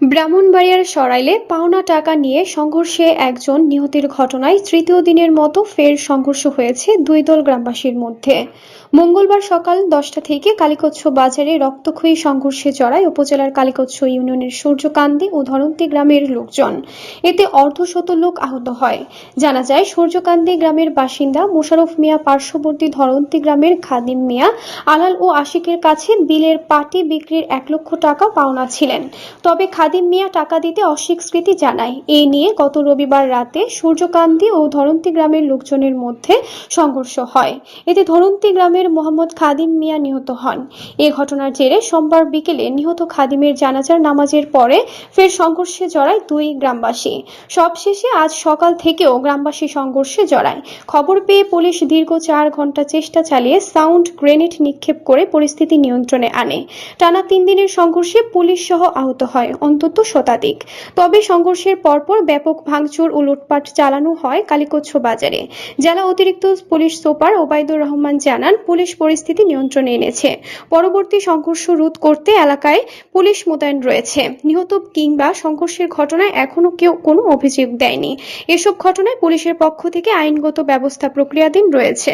ব্রাহ্মণবাড়িয়ার সরাইলে পাওনা টাকা নিয়ে সংঘর্ষে একজন নিহতের ঘটনায় তৃতীয় দিনের মতো ফের সংঘর্ষ হয়েছে দুই দল গ্রামবাসীর মধ্যে। মঙ্গলবার সকাল 10টা থেকে কালীকচ্ছ বাজারে রক্তক্ষয়ী সংঘর্ষে জড়ায় উপজেলার কালীকচ্ছ ইউনিয়নের সূর্যকান্দি ও ধরন্তী গ্রামের লোকজন। এতে অর্ধশত লোক আহত হয়। জানা যায়, সূর্যকান্দি গ্রামের বাসিন্দা মোশাররফ মিয়া পার্শ্ববর্তী ধরন্তী গ্রামের খাদিম মিয়া আলাল ও আশিকের কাছে বিলের পাটি বিক্রির 1 লক্ষ টাকা পাওনা ছিলেন। তবে খাদিম মিয়া টাকা দিতে অস্বীকৃতি জানায়। এই নিয়ে গত রবিবার রাতে সূর্যকান্দি ও ধরন্তী গ্রামের লোকজনের মধ্যে সংঘর্ষ হয়। এতে ধরন্তী গ্রামের মোহাম্মদ খাদিম মিয়া নিহত হন। এ ঘটনার জেরে সোমবার বিকেলে নিহত খাদিমের জানাজার নামাজের পরে ফের সংঘর্ষে জড়ায় দুই গ্রামবাসী। সবশেষে আজ সকাল থেকেও গ্রামবাসী সংঘর্ষে জড়ায়। খবর পেয়ে পুলিশ দীর্ঘ 4 ঘন্টা চেষ্টা চালিয়ে সাউন্ড গ্রেনেড নিক্ষেপ করে পরিস্থিতি নিয়ন্ত্রণে আনে। টানা 3 দিনের সংঘর্ষে পুলিশ সহ আহত হয় অন্তত শতাধিক। তবে সংঘর্ষের পরপর ব্যাপক ভাঙচুর ও লুটপাট চালানো হয় কালীকচ্ছ বাজারে। জেলা অতিরিক্ত পুলিশ সুপার ওবায়দুর রহমান জানান, পুলিশ পরিস্থিতি নিয়ন্ত্রণে এনেছে। পরবর্তী সংঘর্ষ রোধ করতে এলাকায় পুলিশ মোতায়েন রয়েছে। নিহত কিংবা সংঘর্ষের ঘটনায় এখনো কেউ কোনো অভিযোগ দেয়নি। এসব ঘটনায় পুলিশের পক্ষ থেকে আইনগত ব্যবস্থা প্রক্রিয়াধীন রয়েছে।